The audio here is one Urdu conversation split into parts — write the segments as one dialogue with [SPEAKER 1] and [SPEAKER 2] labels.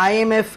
[SPEAKER 1] IMF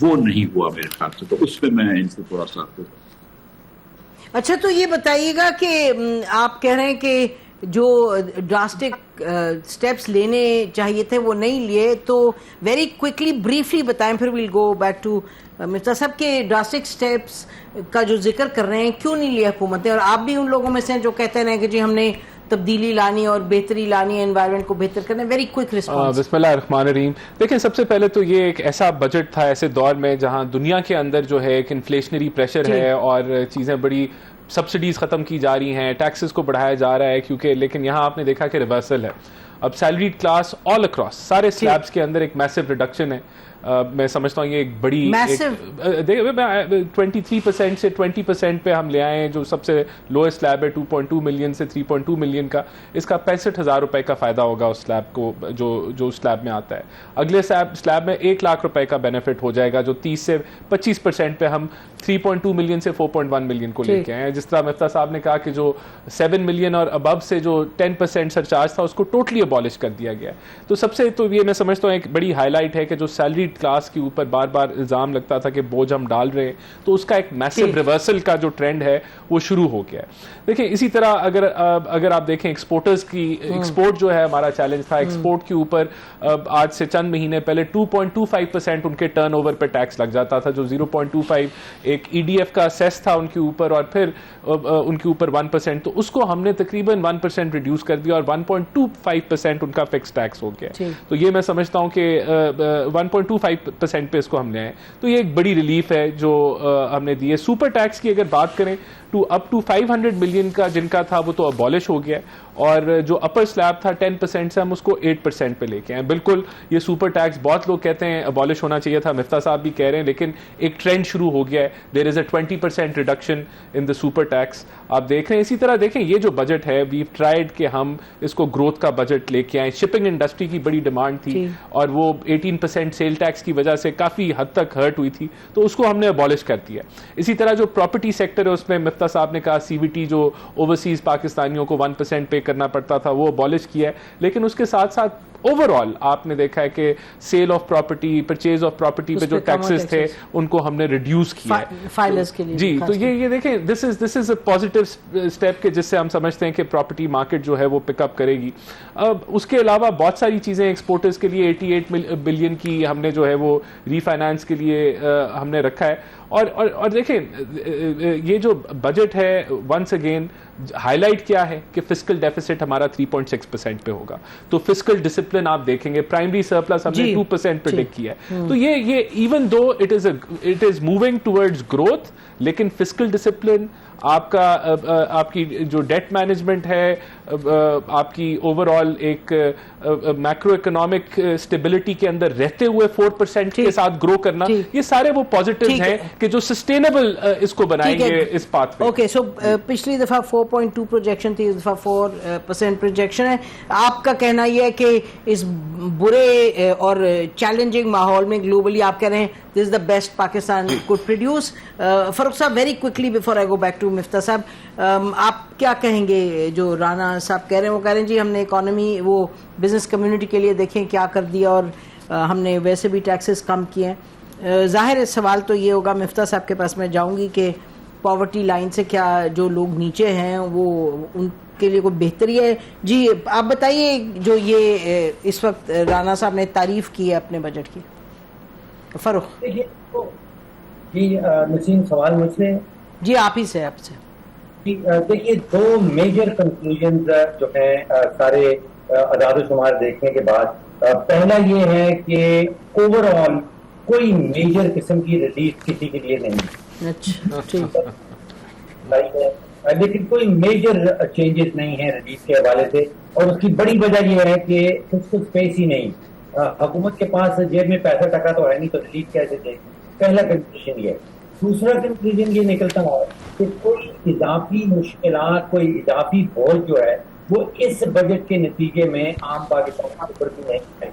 [SPEAKER 2] وہ نہیں ہوا میرے خیال سے, تو اس پہ میں ان کو تھوڑا سا.
[SPEAKER 1] اچھا, تو یہ بتائیے گا کہ آپ کہہ رہے ہیں کہ جو ڈراسٹک سٹیپس لینے چاہیے تھے وہ نہیں لیے, تو ویری کوئکلی بریفلی بتائیں, پھر ویل گو بیک ٹو مفتاح صاحب, کے ڈراسٹک سٹیپس کا جو ذکر کر رہے ہیں کیوں نہیں لیا حکومت نے, اور آپ بھی ان لوگوں میں سے ہیں جو کہتے ہیں کہ جی ہم نے تبدیلی لانی اور بہتری لانی ہے, انوائرمنٹ کو بہتر کرنا. Very quick response.
[SPEAKER 3] بسم اللہ الرحمن الرحیم. دیکھیں, سب سے پہلے تو یہ ایک ایسا بجٹ تھا ایسے دور میں جہاں دنیا کے اندر جو ہے ایک انفلیشنری پریشر ہے اور چیزیں بڑی سبسڈیز ختم کی جا رہی ہیں, ٹیکسز کو بڑھایا جا رہا ہے, کیونکہ لیکن یہاں آپ نے دیکھا کہ ریورسل ہے. اب سیلریڈ کلاس آل اکراس سارے سلیبس کے اندر ایک میسو ریڈکشن ہے. میں سمجھتا ہوں یہ ایک بڑی 23% سے 20% پہ ہم لے آئے ہیں. جو سب سے لوئسٹ سلیب ہے 2.2 ملین سے 3.2 ملین کا, اس کا 65,000 روپے کا فائدہ ہوگا اس سلیب کو, جو سلیب میں آتا ہے. اگلے سلیب میں 1 لاکھ روپے کا بینیفٹ ہو جائے گا, جو 30 سے 25% پہ ہم 3.2 ملین سے 4.1 ملین کو لے کے آئے ہیں. جس طرح مفتاح صاحب نے کہا کہ جو 7 ملین اور ابو سے جو 10% سرچارج تھا اس کو ٹوٹلی ابالش کر دیا گیا. تو سب سے تو یہ میں سمجھتا ہوں ایک بڑی ہائی لائٹ ہے کہ جو سیلریڈ کلاس کے اوپر بار بار الزام لگتا تھا کہ بوجھ ہم ڈال رہے ہیں, تو اس کا ایک میسو ریورسل کا جو ٹرینڈ ہے وہ شروع ہو گیا ہے. دیکھیں, اسی طرح اگر آپ دیکھیں ایکسپورٹرز کی, ایکسپورٹ جو ہے ہمارا چیلنج تھا, ایکسپورٹ کے اوپر آج سے چند مہینے پہلے 2.25% ان کے ٹرن اوور پہ ٹیکس لگ جاتا تھا, جو 0.25 ایک ای ڈی ایف کا سیس تھا ان کے اوپر, اور پھر ان کے اوپر 1%, تو اس کو ہم نے تقریباً 1% ریڈیوس کر دیا اور 1.25% ان کا فکس ٹیکس ہو گیا. تو یہ میں سمجھتا ہوں کہ 1.25% پہ اس کو ہم لے آئے, تو یہ ایک بڑی ریلیف ہے جو ہم نے دی ہے. سپر ٹیکس کی اگر بات کریں تو اپ ٹو 500 ملین کا جن کا تھا وہ تو ابالش ہو گیا, اور جو اپر سلیب تھا 10% سے ہم اس کو 8% پہ لے کے آئے. بالکل یہ سپر ٹیکس بہت لوگ کہتے ہیں ابالش ہونا چاہیے تھا, مفتاح صاحب بھی کہہ رہے ہیں, لیکن ایک ٹرینڈ شروع ہو گیا ہے. There is a 20% reduction in the super tax آپ دیکھ رہے ہیں. اسی طرح دیکھیں یہ جو بجٹ ہے, وی ٹرائیڈ کہ ہم اس کو گروتھ کا بجٹ لے کے آئیں. شپنگ انڈسٹری کی بڑی ڈیمانڈ تھی اور وہ 18% سیل ٹیکس کی وجہ سے کافی حد تک ہرٹ ہوئی تھی, تو اس کو ہم نے ابالش کر دیا. اسی طرح جو پراپرٹی سیکٹر ہے اس میں مفتاح صاحب نے کہا سی وی ٹی جو اوورسیز پاکستانیوں کو 1% پے کرنا پڑتا تھا وہ ابالش کیا ہے, لیکن اس کے ساتھ ساتھ اوور آل آپ نے دیکھا ہے کہ sale of property, purchase of property پہ جو ٹیکسز تھے ان کو ہم نے ریڈیوس کیا
[SPEAKER 1] فائلرز کے لیے.
[SPEAKER 3] جی, تو یہ دیکھیں دس از اے پازیٹیو اسٹیپ کہ جس سے ہم سمجھتے ہیں کہ پراپرٹی مارکیٹ جو ہے وہ پک اپ کرے گی. اب اس کے علاوہ بہت ساری چیزیں ایکسپورٹرز کے لیے 88 بلین کی ہم نے جو ہے وہ ری فائنانس کے لیے ہم نے رکھا ہے. اور دیکھیں یہ جو بجٹ ہے ونس اگین ہائی لائٹ کیا ہے کہ فسکل ڈیفیسٹ ہمارا 3.6% پہ ہوگا. تو فسکل ڈسپلن آپ دیکھیں گے, پرائمری سرپلس ہم نے 2% پریڈکٹ کیا ہے. تو یہ even though it is moving towards growth, لیکن فسکل ڈسپلن آپ کی جو ڈیٹ مینجمنٹ ہے, آپ کی اوور آل ایک میکرو اکنامک اسٹیبلٹی کے اندر رہتے ہوئے 4% کے ساتھ گرو کرنا, یہ سارے وہ پازیٹیوز ہیں کہ جو سسٹینیبل اس کو بنائیں گے اس پاتھ پہ.
[SPEAKER 1] اوکے, سو پچھلی دفعہ 4.2 پروجیکشن تھی, اس دفعہ 4% پروجیکشن ہے. آپ کا کہنا یہ ہے کہ اس برے اور چیلنجنگ ماحول میں گلوبلی آپ کہہ رہے ہیں this is the best Pakistan could produce. فاروق صاحب, very quickly before I go back to مفتاح صاحب, آپ کیا کہیں گے جو رانا صاحب کہہ رہے ہیں؟ وہ کہہ رہے ہیں جی ہم نے اکانومی وہ بزنس کمیونٹی کے لیے دیکھیں کیا کر دیا, اور ہم نے ویسے بھی ٹیکسز کم کیے ہیں. ظاہر سوال تو یہ ہوگا, مفتاح صاحب کے پاس میں جاؤں گی, کہ پاورٹی لائن سے کیا جو لوگ نیچے ہیں وہ ان کے لیے کوئی بہتری ہے؟ جی آپ بتائیے, جو یہ اس وقت رانا صاحب نے تعریف کی ہے اپنے بجٹ کی. فاروق
[SPEAKER 4] جی, نسیم سوال مجھ سے.
[SPEAKER 1] جی آپ ہی سے. آپ سے
[SPEAKER 4] دیکھیے, دو میجر کنکلوژنز جو ہیں سارے اعداد و شمار دیکھنے کے بعد. پہلا یہ ہے کہ اوور آل کوئی میجر قسم کی ریلیف کسی کے لیے نہیں, لیکن کوئی میجر چینجز نہیں ہیں ریلیف کے حوالے سے, اور اس کی بڑی وجہ یہ ہے کہ کچھ اسپیس ہی نہیں. حکومت کے پاس جیب میں پیسہ ٹکا تو ہے نہیں, تو ریلیف کیسے دے؟ پہلا کنکلوژن یہ ہے. دوسرا کنکلوژن یہ نکلتا ہے کہ کوئی اضافی مشکلات, کوئی اضافی بوجھ جو ہے وہ اس بجٹ کے نتیجے میں عام پاکستان پر بھی نہیں ہے.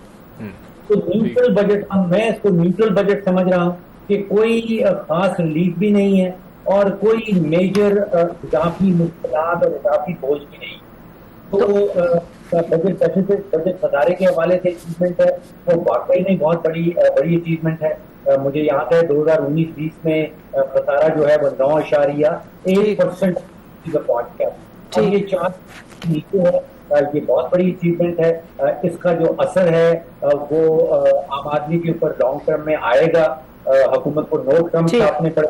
[SPEAKER 4] تو نیوٹرل بجٹ, میں اس کو نیوٹرل بجٹ سمجھ رہا ہوں کہ کوئی خاص ریلیف بھی نہیں ہے اور کوئی میجر اضافی مشکلات اور اضافی بوجھ بھی نہیں. تو بجٹ خسارے کے حوالے سے اچیومنٹ ہے, وہ واقعی نہیں بہت بڑی اچیومنٹ ہے. مجھے یاد ہے 2019-20 میں خسارہ جو ہے وہ 9.1% پہنچ گیا اور یہ 4 نیچے ہے. یہ بہت بڑی اچیومنٹ ہے. اس کا جو اثر ہے وہ عام آدمی کے اوپر لانگ ٹرم میں آئے گا. حکومت کو نوٹ کم چھاپنے پڑے,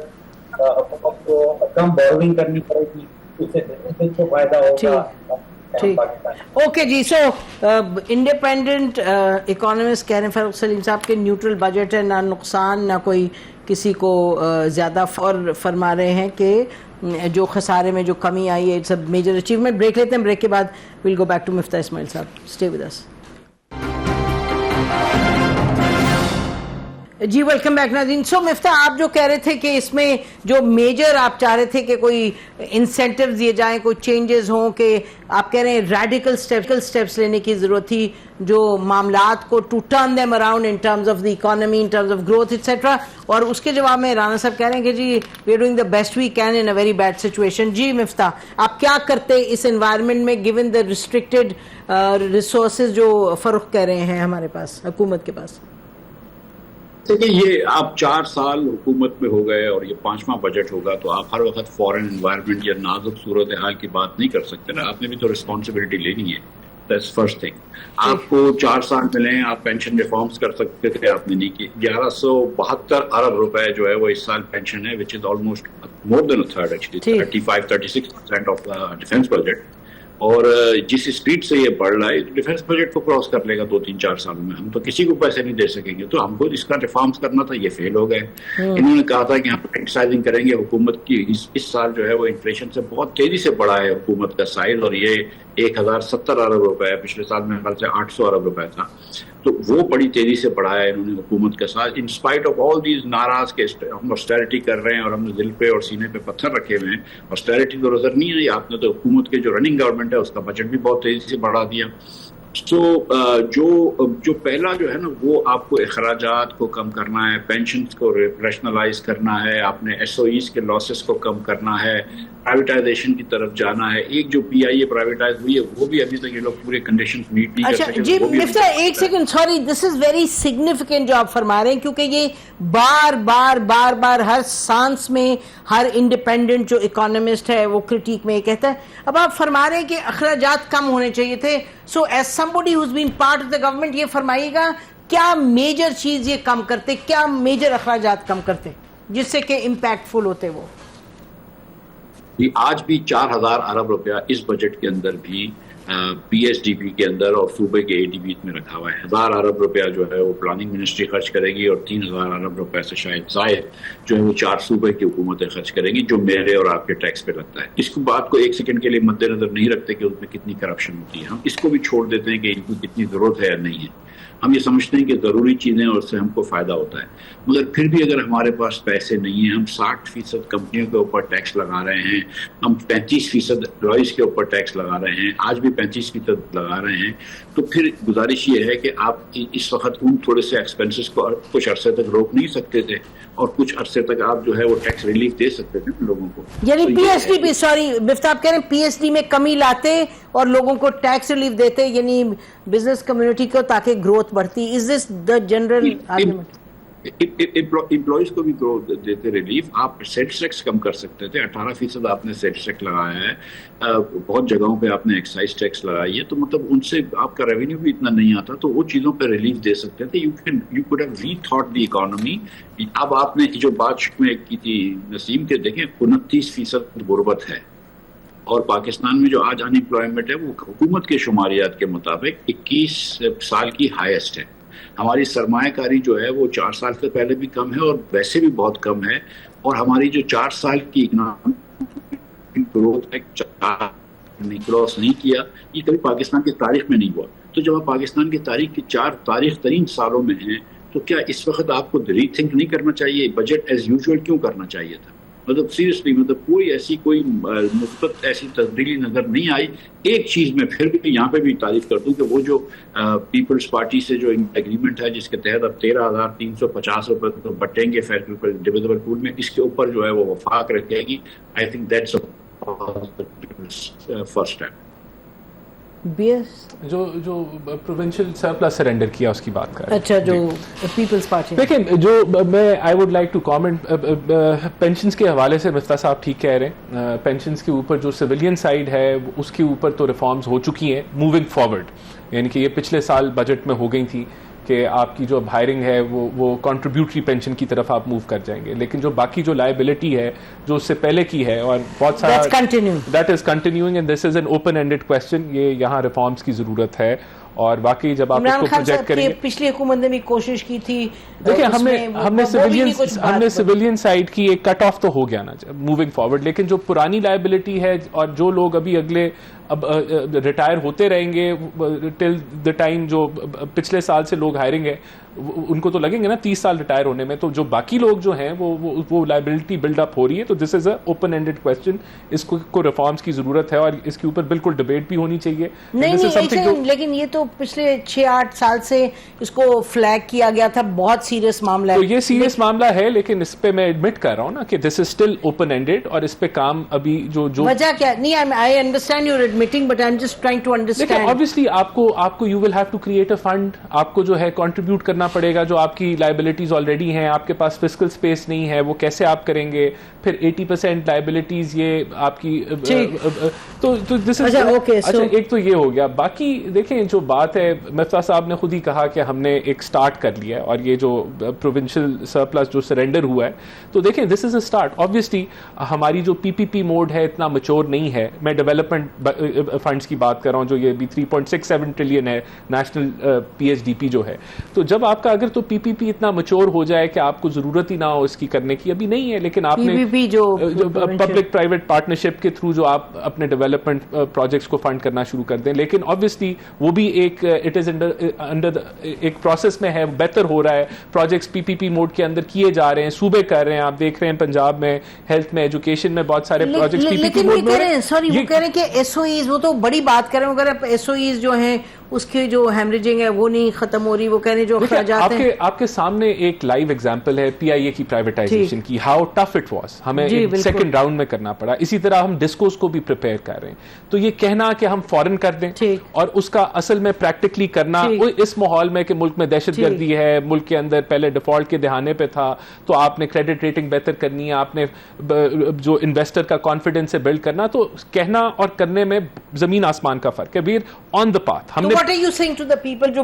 [SPEAKER 4] حکومت کو کم بورونگ کرنی پڑے گی, اس سے بزنس کو فائدہ ہوگا.
[SPEAKER 1] اوکے جی, سو انڈیپینڈنٹ اکانومسٹ کہہ رہے ہیں فاروق سلیم صاحب کے نیوٹرل بجٹ ہے, نہ نقصان نہ کوئی کسی کو زیادہ, اور فرما رہے ہیں کہ جو خسارے میں جو کمی آئی ہے it's a major achievement. Break لیتے ہیں, بریک کے بعد well go back to Miftah Ismail صاحب. Stay with us. جی ویلکم بیک ناظرین. سو مفتاح, آپ جو کہہ رہے تھے کہ اس میں جو میجر آپ چاہ رہے تھے کہ کوئی انسینٹیوز دیے جائیں, کوئی چینجز ہوں, کہ آپ کہہ رہے ہیں ریڈیکل اسٹیپس لینے کی ضرورت تھی جو معاملات کو to turn them around in terms of the economy, in terms of growth etcetera. اور اس کے جواب میں رانا صاحب کہہ رہے ہیں کہ جی we are doing the best we can in a very bad situation. جی مفتاح, آپ کیا کرتے اس انوائرمنٹ میں گیون دا ریسٹرکٹیڈ ریسورسز جو فروخت کہہ رہے ہیں ہمارے پاس, حکومت کے پاس؟
[SPEAKER 2] دیکھیں, یہ آپ 4 سال حکومت میں ہو گئے اور یہ 5واں بجٹ ہوگا, تو آپ ہر وقت فورن انوائرمنٹ یا نازک صورتحال کی بات نہیں کر سکتے نا. آپ نے بھی تو رسپانسبلٹی لینی ہے. That's first thing. آپ کو 4 سال ملیں, آپ پینشن ریفارمز کر سکتے تھے, آپ نے نہیں کی. 1172 ارب روپے جو ہے وہ اس سال پینشن ہے, which is almost more than a third actually, 35-36% of defence budget. اور جس اسپیڈ سے یہ بڑھ رہا ہے ڈیفینس بجٹ کو کراس کر لے گا 2-3-4 سالوں میں. ہم تو کسی کو پیسے نہیں دے سکیں گے, تو ہم کو اس کا ریفارمز کرنا تھا, یہ فیل ہو گئے. انہوں نے کہا تھا کہ ہم کرٹیسائزنگ کریں گے حکومت کی. اس سال جو ہے وہ انفلیشن سے بہت تیزی سے بڑھا ہے حکومت کا سائز, اور یہ 1070 ارب روپے ہے. پچھلے سال میرے خیال سے 800 ارب روپے تھا. تو وہ بڑی تیزی سے بڑھایا ہے انہوں نے حکومت کا ساتھ, in spite of all these ناراض کے ہم آسٹیرٹی کر رہے ہیں اور ہم نے دل پہ اور سینے پہ پتھر رکھے ہوئے ہیں. آسٹیرٹی تو نظر نہیں آئی. آپ نے تو حکومت کے جو رننگ گورنمنٹ ہے اس کا بجٹ بھی بہت تیزی سے بڑھا دیا. سو جو پہلا جو ہے نا وہ آپ کو اخراجات کو کم کرنا ہے, پینشنز کو ریشنلائز کرنا ہے, آپ نے ایس او ایز کے لاسز کو کم کرنا ہے, پرائیویٹائزیشن کی طرف جانا ہے. ایک جو پی آئی اے پرائیویٹائز ہوئی ہے وہ بھی ابھی تک یہ لوگ پورے کنڈیشنز میٹ نہیں کر سکے.
[SPEAKER 1] جی مفتاح ایک second, sorry, this is very significant جو آپ فرما رہے ہیں, کیونکہ یہ بار بار ہر سانس میں ہر انڈیپینڈنٹ جو اکانومسٹ ہے وہ کرٹیک میں یہ کہتا ہے. اب آپ فرما رہے ہیں کہ اخراجات کم ہونے چاہیے تھے. So as somebody who's been part of the government, یہ فرمائیے گا کیا میجر چیز یہ کم کرتے, کیا میجر اخراجات کم کرتے جس سے کہ امپیکٹ فل ہوتے وہ؟
[SPEAKER 2] آج بھی 4000 ارب روپیہ اس بجٹ کے اندر بھی پی ایس ڈی پی کے اندر اور صوبے کے اے ڈی بی میں رکھا ہوا ہے. 1000 ارب روپیہ جو ہے وہ پلاننگ منسٹری خرچ کرے گی, اور 3000 ارب روپے سے شاید زائد جو ہے وہ 4 صوبے کی حکومتیں خرچ کریں گی, جو میرے اور آپ کے ٹیکس پہ لگتا ہے. اس کو بات کو ایک سیکنڈ کے لیے مد نظر نہیں رکھتے کہ اس میں کتنی کرپشن ہوتی ہے. ہم اس کو بھی چھوڑ دیتے ہیں کہ ان کو کتنی ضرورت ہے یا نہیں ہے. ہم یہ سمجھتے ہیں کہ ضروری چیزیں اور اس سے ہم کو فائدہ ہوتا ہے. مگر پھر بھی اگر ہمارے پاس پیسے نہیں ہیں, ہم 60% کمپنیوں کے اوپر ٹیکس لگا رہے ہیں, ہم 35% امپلائیز کے اوپر ٹیکس لگا رہے ہیں, آج بھی 35% لگا رہے ہیں, تو پھر گزارش یہ ہے کہ آپ اس وقت ان تھوڑے سے ایکسپینسز کو کچھ عرصے تک روک نہیں سکتے تھے, اور کچھ عرصے تک آپ جو ہے وہ ٹیکس ریلیف دے سکتے تھے لوگوں کو.
[SPEAKER 1] یعنی P S D P, sorry مفتاح آپ کہہ رہے ہیں پی ایس ڈی میں کمی لاتے اور لوگوں کو ٹیکس ریلیف دیتے, یعنی بزنس کمیونٹی کو, تاکہ گروتھ بڑھتی. از دس دا جنرل آرگومنٹ؟
[SPEAKER 2] امپلائیز کو بھی دیتے ریلیف. آپ سیلز ٹیکس کم کر سکتے تھے, 18% آپ نے سیلز ٹیکس لگایا ہے, بہت جگہوں پہ آپ نے ایکسائز ٹیکس لگائی ہے, تو مطلب ان سے آپ کا ریونیو بھی اتنا نہیں آتا, تو وہ چیزوں پہ ریلیف دے سکتے تھے. You could have rethought the economy. اب آپ نے جو بات میں کی تھی نسیم کے, دیکھیں 29% غربت ہے, اور پاکستان میں جو آج ان امپلائمنٹ ہے وہ حکومت کے شماریات کے مطابق 21 سال کی ہائیسٹ ہے. ہماری سرمایہ کاری جو ہے وہ 4 سال سے پہلے بھی کم ہے اور ویسے بھی بہت کم ہے, اور ہماری جو 4 سال کی اکنامک گروتھ کراس نہیں کیا, یہ کبھی پاکستان کی تاریخ میں نہیں ہوا. تو جب آپ پاکستان کی تاریخ کے 4 تاریخ ترین سالوں میں ہیں, تو کیا اس وقت آپ کو ری تھنک نہیں کرنا چاہیے؟ بجٹ ایز یوزول کیوں کرنا چاہیے تھا؟ مطلب سیریسلی, مطلب کوئی مثبت ایسی تبدیلی نظر نہیں آئی. ایک چیز میں پھر بھی یہاں پہ بھی تعریف کرتا ہوں کہ وہ جو پیپلز پارٹی سے جو ایگریمنٹ ہے جس کے تحت اب 13,350 روپے بٹیں گے ڈویزبل پول میں, اس کے اوپر جو ہے وہ وفاق رکھے گی. I think that's first step.
[SPEAKER 1] BS
[SPEAKER 3] جو پروونشل سرپلس سرنڈر کیا اس کی بات کر رہے ہیں.
[SPEAKER 1] اچھا, جو پیپلز پارٹی.
[SPEAKER 3] دیکھیں جو میں I would like to comment pensions کے حوالے سے مفتاح صاحب ٹھیک کہہ رہے ہیں. پینشنز کے اوپر جو سویلین سائڈ ہے اس کے اوپر تو ریفارمز ہو چکی ہیں موونگ فارورڈ, یعنی کہ یہ پچھلے سال بجٹ میں ہو گئی تھی کہ آپ کی جو اب ہائرنگ ہے وہ کنٹریبیوٹری پینشن کی طرف آپ موو کر جائیں گے, لیکن جو باقی جو لائبلٹی ہے جو اس سے پہلے کی ہے اور بہت سارا that is continuing and this is an open ended question. یہ یہاں ریفارمز کی ضرورت ہے اور واقعی جب آپ اس کو پروجیکٹ کریں گے.
[SPEAKER 1] پچھلی حکومت نے بھی کوشش کی تھی.
[SPEAKER 3] دیکھیں ہم نے سویلین سائڈ کی ایک کٹ آف تو ہو گیا نا موونگ فارورڈ, لیکن جو پرانی لائبلٹی ہے اور جو لوگ ابھی اگلے اب ریٹائر ہوتے رہیں گے ٹل دا ٹائم جو پچھلے سال سے لوگ ہائرنگ ہے ان کو تو لگیں گے نا 30 سال ریٹائر ہونے میں, تو جو باقی لوگ جو ہیں وہ لائبلٹی بلڈ اپ ہو رہی ہے. تو دس از اے اوپن اینڈیڈ کوشچن, اس کو ریفارمز کی ضرورت ہے اور اس کے اوپر بالکل ڈبیٹ بھی ہونی چاہیے.
[SPEAKER 1] نہیں, لیکن یہ تو پچھلے 6-8 سال سے اس کو فلیگ کیا گیا تھا, بہت سیریس معاملہ ہے.
[SPEAKER 3] تو یہ سیریس معاملہ ہے, لیکن اس پہ میں ایڈمٹ کر رہا ہوں نا کہ this is still open ended اور اس پہ کام ابھی جو
[SPEAKER 1] وجہ کیا نہیں. I understand your admitting but I am just trying to understand.
[SPEAKER 3] obviously آپ کو you will have to create a fund, آپ کو جو ہے کنٹریبیوٹ کرنا پڑے گا. جو آپ کی لائبلٹیز آلریڈی ہیں, آپ کے پاس فسکل اسپیس نہیں ہے, وہ کیسے آپ کریں گے؟ پھر 80% لائبلٹیز یہ آپ کی تو دس از اچھا, ایک تو یہ ہو گیا. باقی دیکھیں جو بات ہے مفتاح صاحب نے خود ہی کہا کہ ہم نے ایک سٹارٹ کر لیا ہے اور یہ جو پروونشل سرپلس جو سرنڈر ہوا ہے, تو دیکھیں دس از اے سٹارٹ. obviously ہماری جو PPP موڈ ہے اتنا میچور نہیں ہے. میں ڈیولپمنٹ فنڈز کی بات کر رہا ہوں جو یہ بھی 3.67 ٹریلین ہے نیشنل PSDP جو ہے. تو جب آپ کا اگر تو PPP اتنا میچور ہو جائے کہ آپ کو ضرورت ہی نہ ہو اس کی کرنے کی, ابھی نہیں ہے, لیکن آپ نے جو پبلک پرائیویٹ پارٹنرشپ کے تھرو جو آپ اپنے ڈیولپمنٹ پروجیکٹس کو فنڈ کرنا شروع کر دیں. لیکن obviously وہ بھی ایک اٹ از انڈر ایک پروسیس میں ہے, بہتر ہو رہا ہے. پروجیکٹس PPP موڈ کے اندر کیے جا رہے ہیں, صوبے کر رہے ہیں. آپ دیکھ رہے ہیں پنجاب میں ہیلتھ میں, ایجوکیشن میں بہت سارے پروجیکٹس PPP موڈ میں.
[SPEAKER 1] سوری وہ کہہ رہے ہیں کہ SOEs, وہ تو بڑی بات کر رہے ہیں, اگر SOEs جو ہیں اس کی جو ہیمریجنگ ہے وہ نہیں ختم ہو رہی. وہ کہہ رہے ہیں جو اخراجات ہیں.
[SPEAKER 3] آپ کے سامنے ایک لائیو ایگزامپل ہے PIA کی پرائیویٹائزیشن کی, ہاؤ ٹف اٹ واز. ہمیں سیکنڈ راؤنڈ میں کرنا پڑا. اسی طرح ہم ڈسکوز کو بھی پریپیئر کر رہے ہیں. تو یہ کہنا کہ ہم فورن کر دیں اور اس کا اصل میں پریکٹیکلی کرنا اس ماحول میں کہ ملک میں دہشت گردی ہے, ملک کے اندر پہلے ڈیفالٹ کے دہانے پہ تھا, تو آپ نے کریڈٹ ریٹنگ بہتر کرنی ہے, آپ نے جو انویسٹر کا کانفیڈنس ہے بلڈ کرنا. تو کہنا اور کرنے میں زمین آسمان کا فرق ہے. We are on the path. ہم نے
[SPEAKER 1] what are you saying to the people جو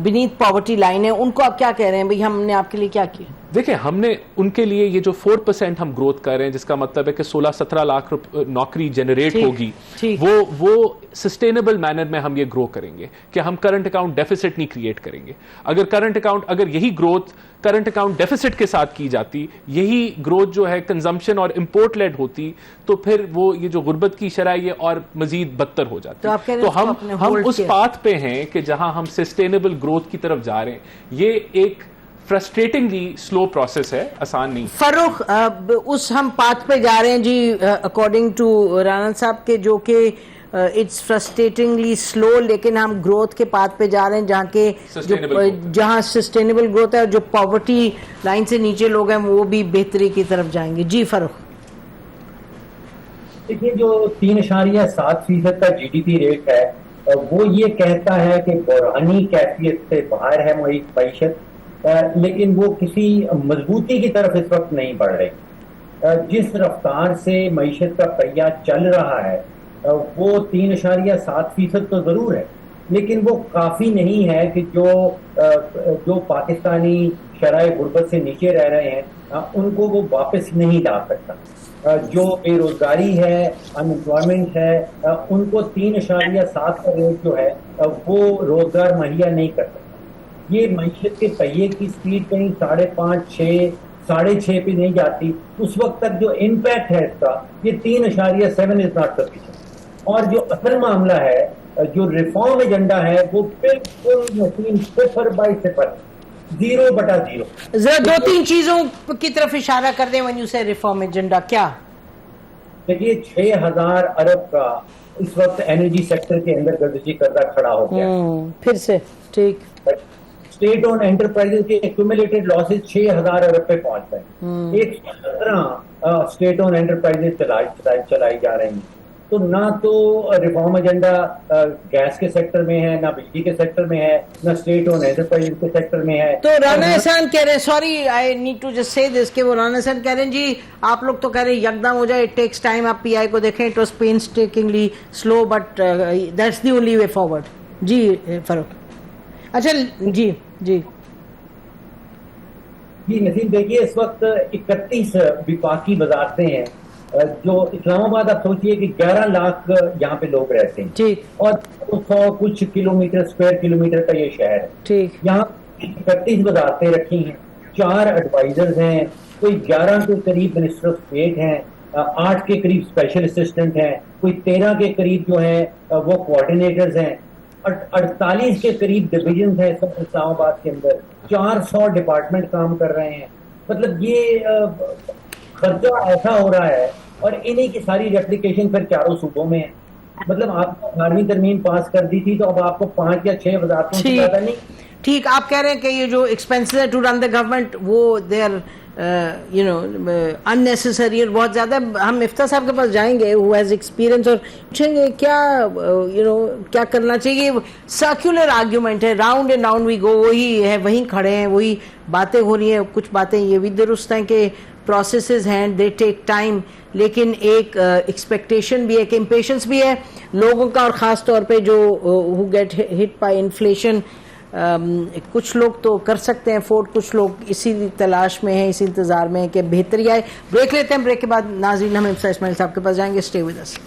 [SPEAKER 1] beneath poverty line ہے, ان کو آپ کیا کہہ رہے ہیں بھئی ہم نے آپ کے لیے کیا کیا؟
[SPEAKER 3] دیکھیں ہم نے ان کے لیے یہ جو 4% ہم گروتھ کر رہے ہیں, جس کا مطلب ہے کہ 16-17 لاکھ نوکری جنریٹ ہوگی, وہ سسٹینیبل مینر میں ہم یہ گرو کریں گے کہ ہم کرنٹ اکاؤنٹ ڈیفیسٹ نہیں کریٹ کریں گے. اگر یہی گروتھ کرنٹ اکاؤنٹ ڈیفیسٹ کے ساتھ کی جاتی, یہی گروتھ جو ہے کنزمپشن اور امپورٹ لیڈ ہوتی, تو پھر وہ یہ جو غربت کی شرح یہ اور مزید بدتر ہو جاتی. تو ہم اس پاتھ پہ ہیں کہ جہاں ہم سسٹینیبل گروتھ کی طرف جا رہے ہیں. یہ ایک فرسٹریٹنگلی سلو پروسیس ہے, آسان نہیں.
[SPEAKER 1] فاروق, اس ہم پاتھ پہ جا رہے ہیں جی اکارڈنگ ٹو رانا صاحب کے, جو کہ اٹس فرسٹریٹنگلی سلو, لیکن ہم گروتھ کے پاتھ پہ جا رہے ہیں جہاں سسٹینیبل گروتھ ہے, اور جو پاورٹی لائن سے نیچے لوگ ہیں وہ بھی بہتری کی طرف جائیں گے. جی فاروق.
[SPEAKER 4] دیکھیے جو 3.7% کا GDP ریٹ ہے وہ یہ کہتا ہے کہ بحرانی کیفیت سے باہر ہے معیشت, لیکن وہ کسی مضبوطی کی طرف اس وقت نہیں بڑھ رہی. جس رفتار سے معیشت کا پہیہ چل رہا ہے وہ 3.7% تو ضرور ہے, لیکن وہ کافی نہیں ہے کہ جو پاکستانی شرح غربت سے نیچے رہ رہے ہیں ان کو وہ واپس نہیں لا سکتا. جو بے روزگاری ہے, ان امپلائمنٹ ہے, ان کو 3.7 کا ریٹ جو ہے وہ روزگار مہیا نہیں کر سکتا. یہ معیشت کے پہیے کی سپیڈ کہیں 5.5 6.5 پہ نہیں جاتی. اس وقت تک جو امپیکٹ ہے اس کا یہ 3.7 از ناٹ سفیشینٹ. اور جو اصل معاملہ ہے جو ریفارم ایجنڈا ہے وہ بالکل 0/0 0/0.
[SPEAKER 1] ذرا 2-3 چیزوں کی طرف اشارہ کر دیں when you say reform agenda. کیا
[SPEAKER 4] دیکھیے 6,000 ارب کا اس وقت انرجی سیکٹر کے اندر گردشی قرضہ کھڑا ہو گیا
[SPEAKER 1] پھر سے. ٹھیک.
[SPEAKER 4] اسٹیٹ اون انٹرپرائز کے ایکومولیٹڈ لاسز 6,000 ارب پہ پہنچ گئے. 117 اسٹیٹ اون انٹرپرائز چلائی جا رہی ہیں. تو نہ تو ریفارم ایجنڈا گیس کے سیکٹر میں ہے، نہ بجلی کے سیکٹر میں ہے، نہ اسٹیٹ اور انٹرپرائز کے سیکٹر میں ہے.
[SPEAKER 1] تو رانا احسان کہہ رہے ہیں, sorry I need to just say this, کہ وہ رانا احسان کہہ رہے ہیں جی آپ لوگ تو کہہ رہے ہیں یکدم ہو جائے, اٹ ٹیکس ٹائم. آپ پی آئی کو دیکھیں, it was painstakingly slow but that's the only way forward. جی فاروق. اچھا جی جی
[SPEAKER 4] جی نسیم دیکھیے, اس وقت 31 وفاقی وزارتیں ہیں جو اسلام آباد, آپ سوچئے کہ 11 لاکھ یہاں پہ لوگ رہتے ہیں,
[SPEAKER 1] ٹھیک,
[SPEAKER 4] اور 100 کچھ کلومیٹر اسکوائر کلومیٹر کا یہ شہر ہے.
[SPEAKER 1] ٹھیک,
[SPEAKER 4] یہاں 31 وزارتیں رکھی ہیں, 4 ایڈوائزرز ہیں, کوئی 11 کے قریب منسٹر آف اسٹیٹ ہیں, 8 کے قریب اسپیشل اسسٹنٹ ہیں, کوئی 13 کے قریب جو ہیں وہ کوآرڈینیٹرز ہیں, 48 کے قریب ڈویژنز ہیں اسلام آباد کے اندر, 400 ڈپارٹمنٹ کام کر رہے ہیں. مطلب یہ خرچہ ایسا ہو رہا ہے, اور انہیں کی ساری ریپلیکیشن پھر چاروں صوبوں میں ہے. مطلب آپ کو 18ویں ترمیم پاس کر دی تھی, تو اب آپ کو 5 یا 6 وزارتوں سے زیادہ نہیں.
[SPEAKER 1] ٹھیک, آپ کہہ رہے ہیں کہ یہ جو ایکسپینسز ہے ٹو رن دا گورنمنٹ وہ they are you know unnecessary اور بہت زیادہ. ہم مفتاح صاحب کے پاس جائیں گے ہو ہیز ایکسپیرینس, اور پوچھیں گے کیا یو نو کیا کرنا چاہیے. سرکولر آرگیومنٹ ہے, راؤنڈ اینڈ راؤنڈ وی گو, وہی ہے, وہیں کھڑے ہیں, وہی باتیں ہو رہی ہیں. کچھ باتیں یہ بھی درست ہیں کہ پروسیسز ہیں, دے ٹیک ٹائم, لیکن ایک ایکسپیکٹیشن بھی ہے, ایک امپیشنس بھی ہے لوگوں کا, اور خاص طور پہ جو ہو گیٹ ہٹ بائی انفلیشن. کچھ لوگ تو کر سکتے ہیں افورڈ, کچھ لوگ اسی تلاش میں ہیں, اسی انتظار میں ہیں کہ بہتری آئے. بریک لیتے ہیں, بریک کے بعد ناظرین ہم اسماعیل صاحب کے پاس جائیں گے. Stay with us.